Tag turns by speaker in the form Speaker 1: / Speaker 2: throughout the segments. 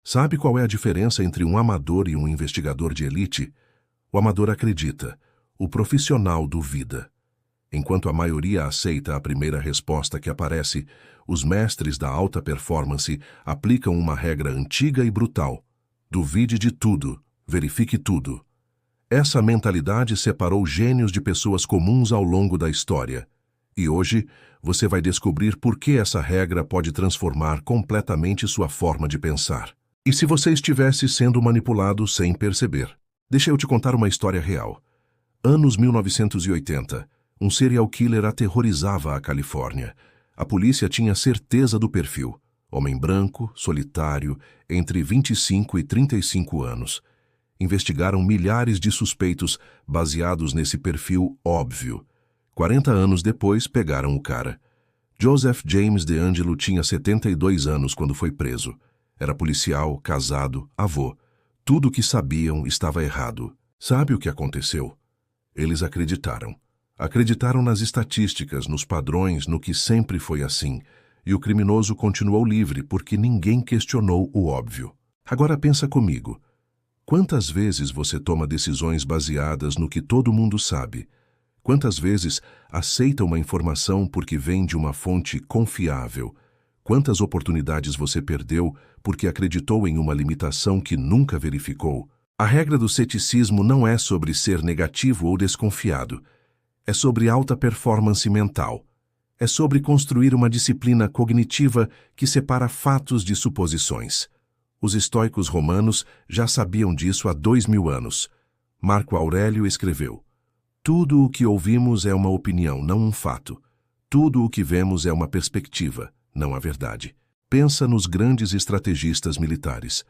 Speaker 1: Sabe qual é a diferença entre um amador e um investigador de elite? O amador acredita, o profissional duvida. Enquanto a maioria aceita a primeira resposta que aparece, os mestres da alta performance aplicam uma regra antiga e brutal. Duvide de tudo, verifique tudo. Essa mentalidade separou gênios de pessoas comuns ao longo da história. E hoje, você vai descobrir por que essa regra pode transformar completamente sua forma de pensar. E se você estivesse sendo manipulado sem perceber? Deixa eu te contar uma história real. Anos 1980, um serial killer aterrorizava a Califórnia. A polícia tinha certeza do perfil. Homem branco, solitário, entre 25 e 35 anos. Investigaram milhares de suspeitos baseados nesse perfil óbvio. 40 anos depois, pegaram o cara. Joseph James DeAngelo tinha 72 anos quando foi preso. Era policial, casado, avô. Tudo o que sabiam estava errado. Sabe o que aconteceu? Eles acreditaram. Acreditaram nas estatísticas, nos padrões, no que sempre foi assim. E o criminoso continuou livre porque ninguém questionou o óbvio. Agora pensa comigo. Quantas vezes você toma decisões baseadas no que todo mundo sabe? Quantas vezes aceita uma informação porque vem de uma fonte confiável? Quantas oportunidades você perdeu porque acreditou em uma limitação que nunca verificou? A regra do ceticismo não é sobre ser negativo ou desconfiado. É sobre alta performance mental. É sobre construir uma disciplina cognitiva que separa fatos de suposições. Os estoicos romanos já sabiam disso há 2000 anos. Marco Aurélio escreveu: "Tudo o que ouvimos é uma opinião, não um fato. Tudo o que vemos é uma perspectiva, não a verdade." Pensa nos grandes estrategistas militares.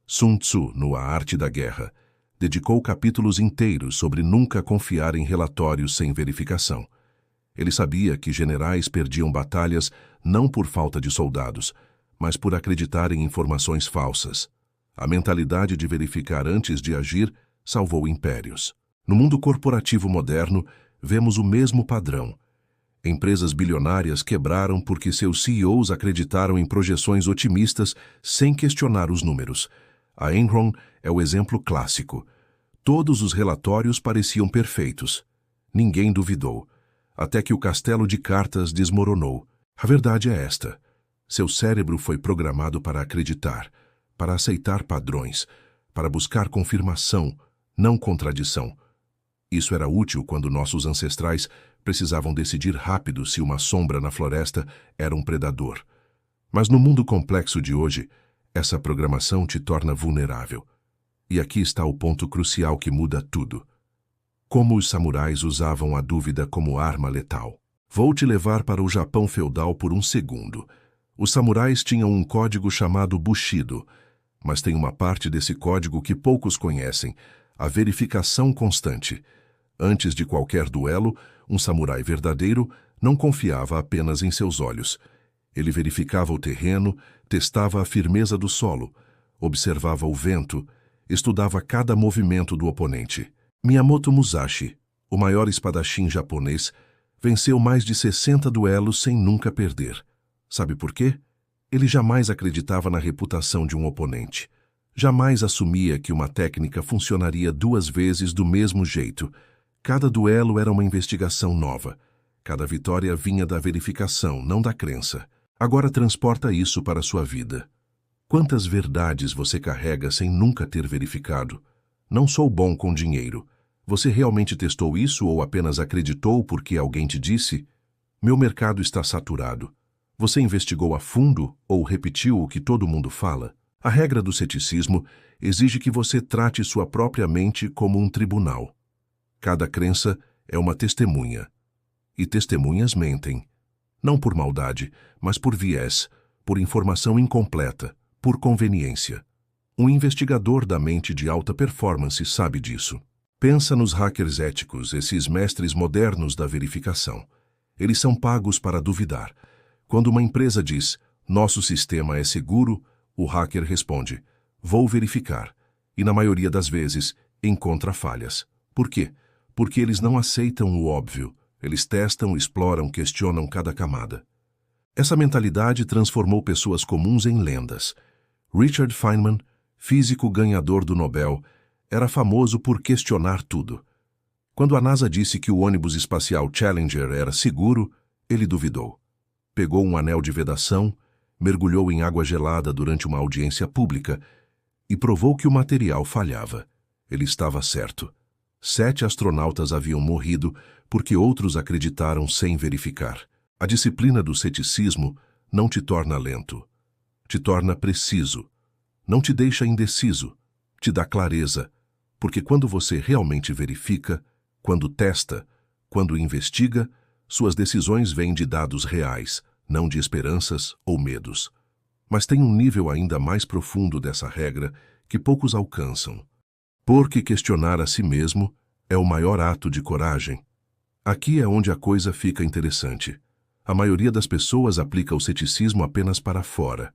Speaker 1: Sun Tzu, no A Arte da Guerra, dedicou capítulos inteiros sobre nunca confiar em relatórios sem verificação. Ele sabia que generais perdiam batalhas não por falta de soldados, mas por acreditar em informações falsas. A mentalidade de verificar antes de agir salvou impérios. No mundo corporativo moderno, vemos o mesmo padrão. Empresas bilionárias quebraram porque seus CEOs acreditaram em projeções otimistas sem questionar os números. A Enron é o exemplo clássico. Todos os relatórios pareciam perfeitos. Ninguém duvidou, até que o castelo de cartas desmoronou. A verdade é esta. Seu cérebro foi programado para acreditar, para aceitar padrões, para buscar confirmação, não contradição. Isso era útil quando nossos ancestrais precisavam decidir rápido se uma sombra na floresta era um predador. Mas no mundo complexo de hoje, essa programação te torna vulnerável. E aqui está o ponto crucial que muda tudo. Como os samurais usavam a dúvida como arma letal. Vou te levar para o Japão feudal por um segundo. Os samurais tinham um código chamado Bushido, mas tem uma parte desse código que poucos conhecem: a verificação constante. Antes de qualquer duelo, um samurai verdadeiro não confiava apenas em seus olhos. Ele verificava o terreno, testava a firmeza do solo, observava o vento, estudava cada movimento do oponente. Miyamoto Musashi, o maior espadachim japonês, venceu mais de 60 duelos sem nunca perder. Sabe por quê? Ele jamais acreditava na reputação de um oponente. Jamais assumia que uma técnica funcionaria 2 vezes do mesmo jeito. Cada duelo era uma investigação nova. Cada vitória vinha da verificação, não da crença. Agora transporta isso para a sua vida. Quantas verdades você carrega sem nunca ter verificado? Não sou bom com dinheiro. Você realmente testou isso ou apenas acreditou porque alguém te disse? Meu mercado está saturado. Você investigou a fundo ou repetiu o que todo mundo fala? A regra do ceticismo exige que você trate sua própria mente como um tribunal. Cada crença é uma testemunha. E testemunhas mentem. Não por maldade, mas por viés, por informação incompleta, por conveniência. Um investigador da mente de alta performance sabe disso. Pensa nos hackers éticos, esses mestres modernos da verificação. Eles são pagos para duvidar. Quando uma empresa diz, "Nosso sistema é seguro", o hacker responde, "Vou verificar." E na maioria das vezes, encontra falhas. Por quê? Porque eles não aceitam o óbvio. Eles testam, exploram, questionam cada camada. Essa mentalidade transformou pessoas comuns em lendas. Richard Feynman, físico ganhador do Nobel, era famoso por questionar tudo. Quando a NASA disse que o ônibus espacial Challenger era seguro, ele duvidou. Pegou um anel de vedação, mergulhou em água gelada durante uma audiência pública e provou que o material falhava. Ele estava certo. 7 astronautas haviam morrido porque outros acreditaram sem verificar. A disciplina do ceticismo não te torna lento. Te torna preciso. Não te deixa indeciso. Te dá clareza. Porque quando você realmente verifica, quando testa, quando investiga, suas decisões vêm de dados reais, não de esperanças ou medos. Mas tem um nível ainda mais profundo dessa regra que poucos alcançam. Porque questionar a si mesmo é o maior ato de coragem. Aqui é onde a coisa fica interessante. A maioria das pessoas aplica o ceticismo apenas para fora.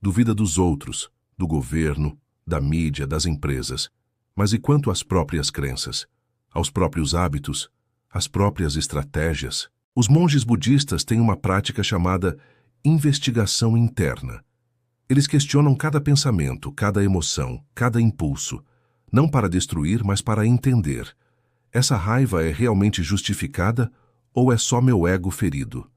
Speaker 1: Duvida dos outros, do governo, da mídia, das empresas. Mas e quanto às próprias crenças? Aos próprios hábitos? Às próprias estratégias? Os monges budistas têm uma prática chamada investigação interna. Eles questionam cada pensamento, cada emoção, cada impulso, não para destruir, mas para entender. Essa raiva é realmente justificada ou é só meu ego ferido?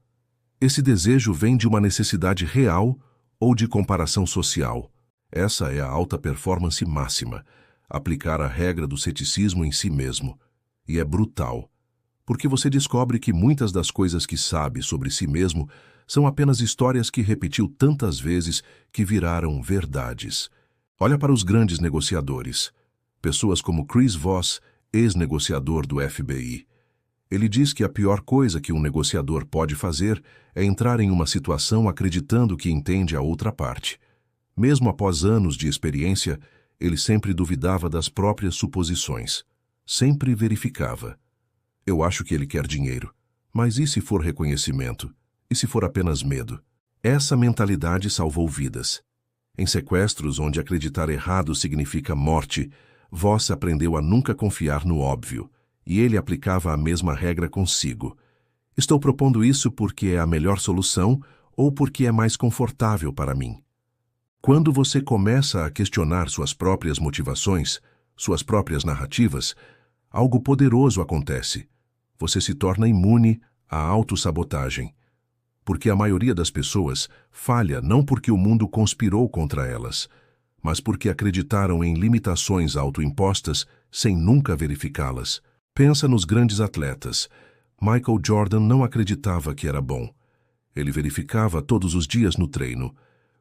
Speaker 1: Esse desejo vem de uma necessidade real ou de comparação social? Essa é a alta performance máxima, aplicar a regra do ceticismo em si mesmo. E é brutal, porque você descobre que muitas das coisas que sabe sobre si mesmo são apenas histórias que repetiu tantas vezes que viraram verdades. Olha para os grandes negociadores. Pessoas como Chris Voss, ex-negociador do FBI. Ele diz que a pior coisa que um negociador pode fazer é entrar em uma situação acreditando que entende a outra parte. Mesmo após anos de experiência, ele sempre duvidava das próprias suposições. Sempre verificava. Eu acho que ele quer dinheiro. Mas e se for reconhecimento? E se for apenas medo? Essa mentalidade salvou vidas. Em sequestros onde acreditar errado significa morte, Voss aprendeu a nunca confiar no óbvio, e ele aplicava a mesma regra consigo. Estou propondo isso porque é a melhor solução ou porque é mais confortável para mim. Quando você começa a questionar suas próprias motivações, suas próprias narrativas, algo poderoso acontece. Você se torna imune à autossabotagem. Porque a maioria das pessoas falha não porque o mundo conspirou contra elas, mas porque acreditaram em limitações autoimpostas sem nunca verificá-las. Pensa nos grandes atletas. Michael Jordan não acreditava que era bom. Ele verificava todos os dias no treino.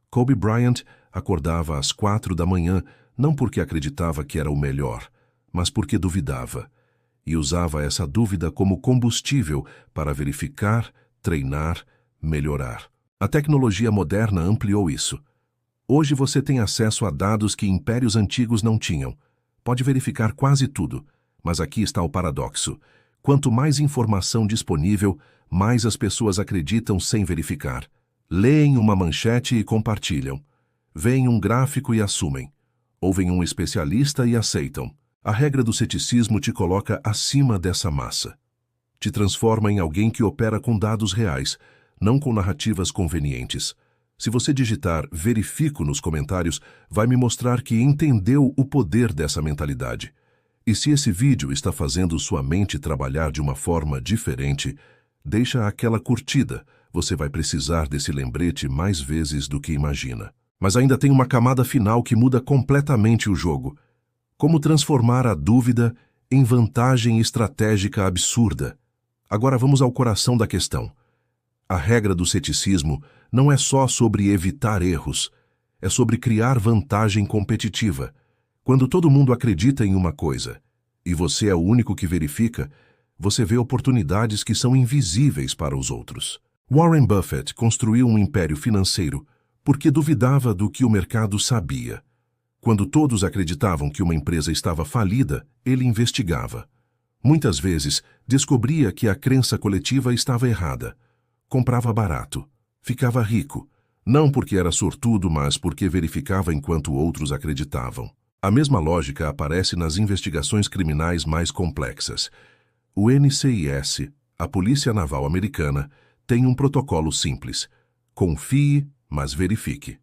Speaker 1: Kobe Bryant acordava às 4 da manhã, não porque acreditava que era o melhor, mas porque duvidava. E usava essa dúvida como combustível para verificar, treinar, melhorar. A tecnologia moderna ampliou isso. Hoje você tem acesso a dados que impérios antigos não tinham. Pode verificar quase tudo, mas aqui está o paradoxo. Quanto mais informação disponível, mais as pessoas acreditam sem verificar. Leem uma manchete e compartilham. Veem um gráfico e assumem. Ouvem um especialista e aceitam. A regra do ceticismo te coloca acima dessa massa. Te transforma em alguém que opera com dados reais, não com narrativas convenientes. Se você digitar "verifico" nos comentários, vai me mostrar que entendeu o poder dessa mentalidade. E se esse vídeo está fazendo sua mente trabalhar de uma forma diferente, deixa aquela curtida. Você vai precisar desse lembrete mais vezes do que imagina. Mas ainda tem uma camada final que muda completamente o jogo. Como transformar a dúvida em vantagem estratégica absurda. Agora vamos ao coração da questão. A regra do ceticismo não é só sobre evitar erros, é sobre criar vantagem competitiva. Quando todo mundo acredita em uma coisa, e você é o único que verifica, você vê oportunidades que são invisíveis para os outros. Warren Buffett construiu um império financeiro porque duvidava do que o mercado sabia. Quando todos acreditavam que uma empresa estava falida, ele investigava. Muitas vezes, descobria que a crença coletiva estava errada. Comprava barato. Ficava rico. Não porque era sortudo, mas porque verificava enquanto outros acreditavam. A mesma lógica aparece nas investigações criminais mais complexas. O NCIS, a Polícia Naval Americana, tem um protocolo simples. Confie, mas verifique.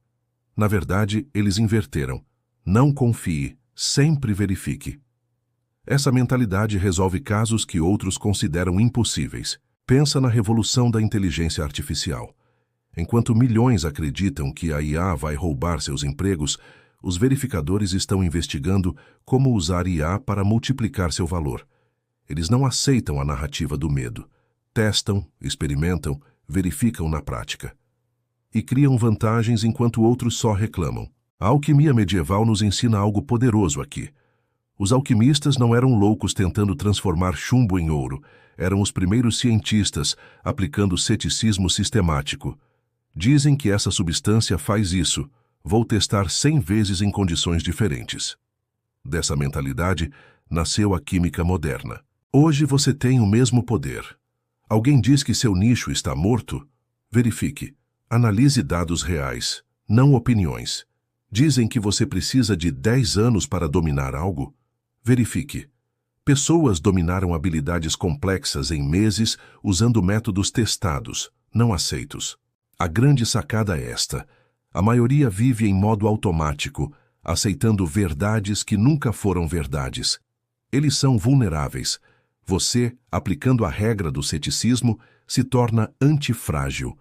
Speaker 1: Na verdade, eles inverteram. Não confie, sempre verifique. Essa mentalidade resolve casos que outros consideram impossíveis. Pensa na revolução da inteligência artificial. Enquanto milhões acreditam que a IA vai roubar seus empregos, os verificadores estão investigando como usar IA para multiplicar seu valor. Eles não aceitam a narrativa do medo. Testam, experimentam, verificam na prática. E criam vantagens enquanto outros só reclamam. A alquimia medieval nos ensina algo poderoso aqui. Os alquimistas não eram loucos tentando transformar chumbo em ouro. Eram os primeiros cientistas aplicando ceticismo sistemático. Dizem que essa substância faz isso. Vou testar 100 vezes em condições diferentes. Dessa mentalidade nasceu a química moderna. Hoje você tem o mesmo poder. Alguém diz que seu nicho está morto? Verifique. Analise dados reais, não opiniões. Dizem que você precisa de 10 anos para dominar algo? Verifique. Pessoas dominaram habilidades complexas em meses usando métodos testados, não aceitos. A grande sacada é esta. A maioria vive em modo automático, aceitando verdades que nunca foram verdades. Eles são vulneráveis. Você, aplicando a regra do ceticismo, se torna antifrágil.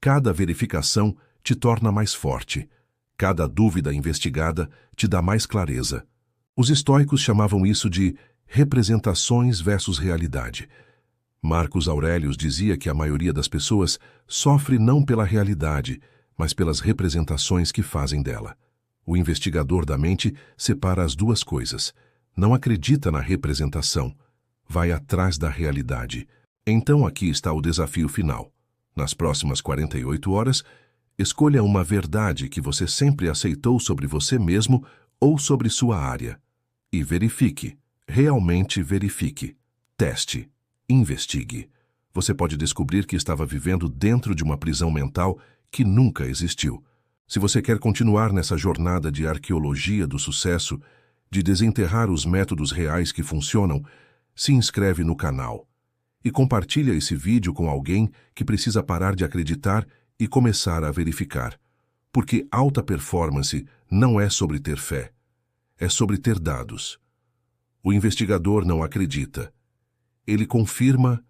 Speaker 1: Cada verificação te torna mais forte. Cada dúvida investigada te dá mais clareza. Os estoicos chamavam isso de representações versus realidade. Marcos Aurelius dizia que a maioria das pessoas sofre não pela realidade, mas pelas representações que fazem dela. O investigador da mente separa as duas coisas. Não acredita na representação, vai atrás da realidade. Então aqui está o desafio final. Nas próximas 48 horas, escolha uma verdade que você sempre aceitou sobre você mesmo ou sobre sua área. E verifique, realmente verifique. Teste, investigue. Você pode descobrir que estava vivendo dentro de uma prisão mental que nunca existiu. Se você quer continuar nessa jornada de arqueologia do sucesso, de desenterrar os métodos reais que funcionam, se inscreve no canal e compartilha esse vídeo com alguém que precisa parar de acreditar e começar a verificar. Porque alta performance não é sobre ter fé, é sobre ter dados. O investigador não acredita. Ele confirma